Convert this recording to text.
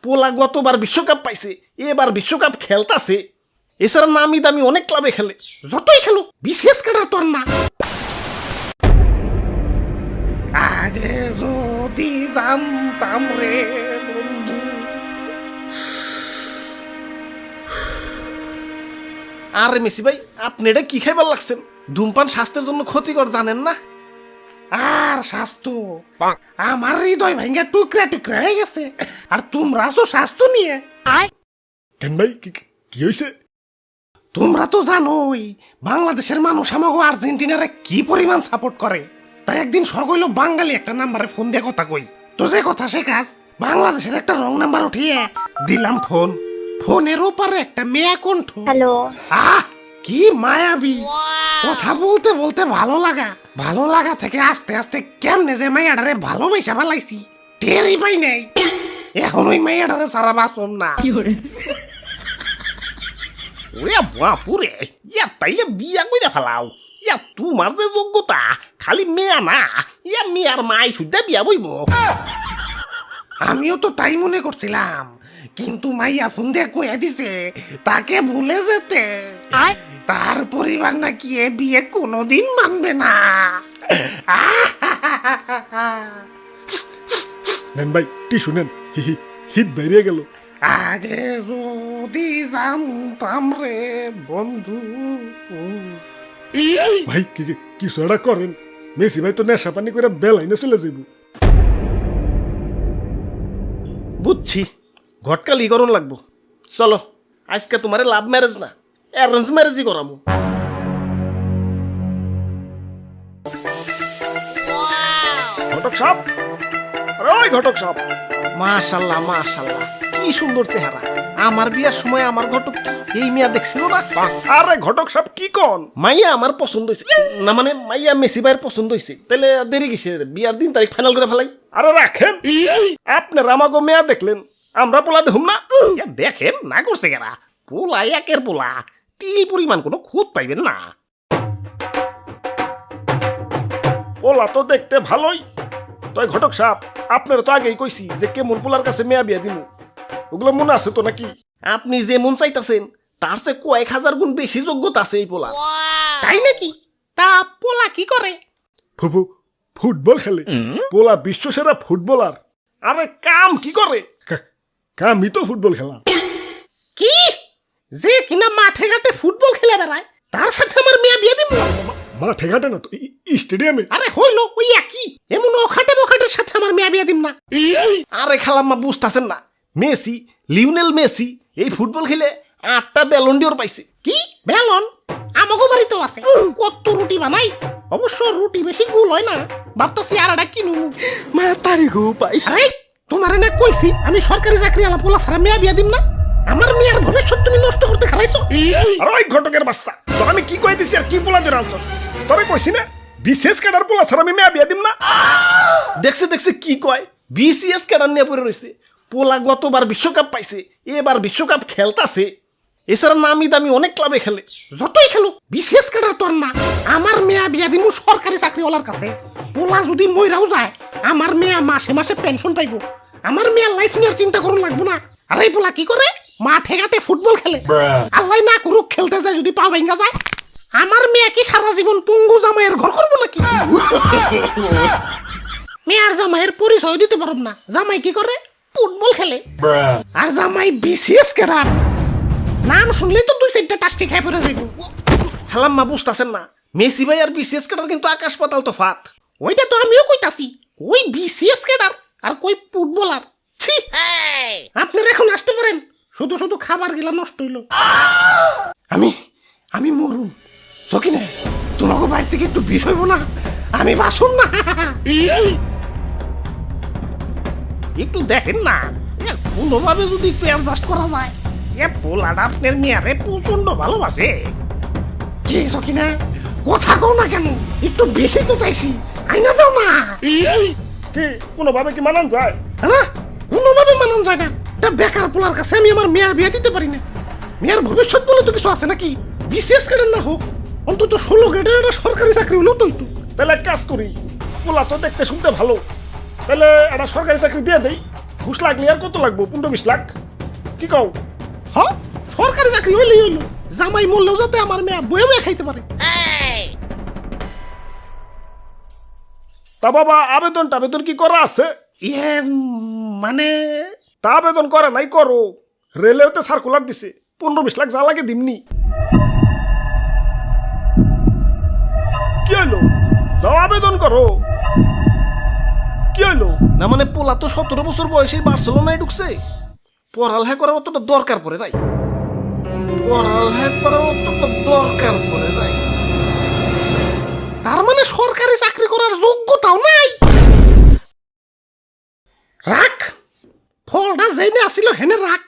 পোলা গতবার বিশ্বকাপ পাইছে, এবার বিশ্বকাপ খেলতাছে। এছাড়া নামি দামি অনেক ক্লাবে খেলে, যতই খেলো বিশেষ কাটার তোর না। আগে যদি জানতাম রে বন্ধু। আরে মেসি ভাই, আপনি এটা কি খাইবার লাগছেন? ধূমপান স্বাস্থ্যের জন্য ক্ষতিকর জানেন না? আর স্বাস্থ্য, আমার হৃদয় ভাঙ্গা টুকরা টুকরা হয়ে গেছে, আর তোমরা তো স্বাস্থ্য নিয়ে। কেন ভাই, কি হয়েছে? তোমরা তো জানোই বাংলাদেশের মানুষ আমাকে আর্জেন্টিনারে কি পরিমাণ সাপোর্ট করে। তাই একদিন সকল বাঙালি একটা নাম্বারে ফোন দিয়ে কথা কই, তো যে কথা সে কাজ। বাংলাদেশের একটা রং নাম্বার উঠিয়ে দিলাম ফোন। ফোনের ওপারে একটা মেয়া কণ্ঠ। হ্যালো। আহ, কি মায়াবী কথা বলতে বলতে ভালো লাগা থেকে আস্তে আস্তে কেমনে যে মাইয়াডারে ভালোবাসা ফেলাইছি টেরই পাই নাই। এখন ওই মাইয়াডারে সারা বাসম না। ওরে বাপুরে, ইয়া তাইলে বিয়া কইরা ফেলাও। ইয়া তোমার যে যোগ্যতা, খালি মেয়া না, ইয়া মেয়ার মাই শুদ্ধা বিয়া বইব। আমিও তো তাই মনে করছিলাম, কিন্তু মাইয়া ফোন দিয়ে কইয়া দিছে তাকে ভুলে যেতে। তার পরিবার নাকি এ বিয়ে কোনোদিন মানবে না। নেন ভাই, টি শুনেন, হিট বেরিয়ে গেল। আগে যদি জানতাম রে বন্ধু। ভাই কিছু একটা করেন, মেসি ভাই তো নেশা পানি করে বেলাইনে চলে যাইব। বুঝছি, ঘটকালি করণ লাগবো। চলো, আজকে তোমারে লাভ ম্যারেজ না, অ্যারেঞ্জ ম্যারেজই করামু। ঘটক সাহেব, আরে ওই ঘটক সাহেব। মাশাআল্লাহ মাশাআল্লাহ, কি সুন্দর চেহারা। আমার বিয়ার সময় আমার ঘটক এই মিয়া দেখছিল না? আরে ঘটক সাহেব কি কোন? মাইয়া আমার পছন্দ হইছে না, মানে মাইয়া মেসি ভাইয়ের পছন্দ হইছে। তাইলে দেরি কিসের, বিয়ার দিন তারিখ ফাইনাল করে ফেলাই। আরে রাখেন, আপনার আমাগো মেয়া দেখলেন, আমরা পোলা দেখুম না? দেখেন না করছে কেনা, পোলা একের পোলা, তিল পরিমাণ কোনো খুঁত পাইবেন না। পোলা তো দেখতে ভালোই। তাই ঘটক সাহেব, আপনারা তো আগেই কইছি যে কেমন পোলার কাছে মেয়া বিয়া দিমু, ওগুলো মনে আছে তো নাকি? আপনি যে মন চাইতাছেন তার চেয়ে কয়েক হাজার গুণ বেশি যোগ্যতা আছে এই পোলা। তাই নাকি? তা পোলা কি করে? ফুফু ফুটবল খেলে, পোলা বিশ্বসেরা ফুটবলার। আরে কাম কি করে? কামই তো ফুটবল খেলা। কি যে কিনা মাঠে ঘাটে ফুটবল খেলে বেড়ায়, তার সাথে আমার মেয়া বিয়ে দিব? মাঠে ঘাটে না তো, স্টেডিয়ামে। আরে হইলো ওই একই, এমন ওখাটে বখাটের সাথে আমার মেয়া বিয়ে দিম না। আরে খালাম্মা বুঝতাছেন না, মেসি, লিওনেল মেসি এই ফুটবল খেলে 8টা ব্যালন ডিওর পাইছে। কি ব্যালন? আমাগো বাড়িতেও আছে। কত রুটি বানাই, অবশ্য রুটি বেশি গুল হয় না, ভাবতাছি আর একটা কিনু। মা তারি গো পাই। আরে তোমারে না কইছি আমি সরকারি চাকরি আলা পোলা ছাড়া মেয়া বিয়া দিম না। আমার মেয়ের ভবিষ্যৎ তুমি নষ্ট করতে খেলাইছো। আরে ওই ঘটকের বাচ্চা, তোর আমি কি কই দিছি আর কি পোলা দিয়ে আনছস? তোরে কইছি না বিশেষ ক্যাডার পোলা ছাড়া আমি মেয়া বিয়া দিম না। দেখছে কি কয়, বিসিএস ক্যাডার নিয়ে পড়ে রইছে। পোলা গতবার বিশ্বকাপ পাইছে, এবার বিশ্বকাপ খেলতাছে। এছাড়া নামি দামি অনেক ক্লাবে খেলে, যতই খেলো বিশেষ ক্যাডার তোর না। আমার মেয়া বিয়া দিমু সরকারি চাকরিওয়ালার কাছে। পোলা যদি মইরাও যায়, আমার মেয়া মাসে মাসে পেনশন পাইবো। আমার মেয়ের লাইফ নিয়ে চিন্তা করুন লাগবো না। আর এই পোলা কি করে? মাঠে ঘাটে ফুটবল খেলে। আল্লাহ না করুক, খেলতে যায় যদি পা ভাঙ্গা যায়, আমার মেয়ে কি সারা জীবন পঙ্গু জামাইয়ের ঘর করবো নাকি? মেয়ার জামাইয়ের পরিচয় দিতে পারব না। জামাই কি করে? ফুটবল খেলে। আর জামাই বিসিএস ক্যাডার। নাম শুনলেই তো 2-4টা টাস্টি খেয়ে পড়ে যাইব। খালাম্মা বুঝতাছেন না, মেসি ভাই আর বিসিএস ক্যাডার কিন্তু আকাশ পাতাল তফাৎ। ওইটা তো আমিও কইতাছি, ওই বিসিএস ক্যাডার আর কই ফুটবলার। ছি, আপনারা এখন আসতে পারেন, শুধু শুধু খাবার গিলা নষ্ট হইল। আমি মরুম। সকিনে, তোমাকে বাড়ি থেকে একটু বিষ হইব না? আমি বাসুন না। একটু দেখেন না, কোনোভাবে যদি একটু অ্যাডজাস্ট করা যায়। এ পোলাটা আপনার মেয়ারে প্রচন্ড ভালোবাসে। কি সকিনা, কথা কও না কেন? একটু বেশি তো চাইছি, আইনা দাও না। কি কোনোভাবে কি মানান যায়? হ্যাঁ, কোনোভাবে মানান যায় না। এটা বেকার পোলার কাছে আমি আমার মেয়ার বিয়ে দিতে পারি না। মেয়ার ভবিষ্যৎ বলে তো কিছু আছে নাকি? বিশেষ করে না হোক, অন্তত 16 গ্রেডের একটা সরকারি চাকরি হলেও তো হইতো। তাহলে কাজ করি, পোলা তো দেখতে শুনতে ভালো, তাহলে একটা সরকারি চাকরি দিয়ে দেই। ঘুষ লাগলে আর কত লাগবো 15-20 লাখ কি কও হ সরকারি চাকরি হইলেই হইলো জামাই মরলেও যাতে আমার মেয়ে বয়ে বয়ে খাইতে পারে। তা বাবা আবেদন কি করা আছে ইয়ে মানে তা আবেদন করে নাই করো রেলেওতে সার্কুলার দিছে 15-20 লাখ যা লাগে দিমনি কি হলো যাও আবেদন করো কি হলো না মানে পোলা তো 17 বছর বয়সে বার্সেলোনায় ঢুকছে, পড়ালেখা করার অতটা দরকার পড়ে নাই, তার মানে সরকারি চাকরি করার যোগ্যতাও নাই। রাখ ফলটা যেইনে আসিল হেনে রাখ।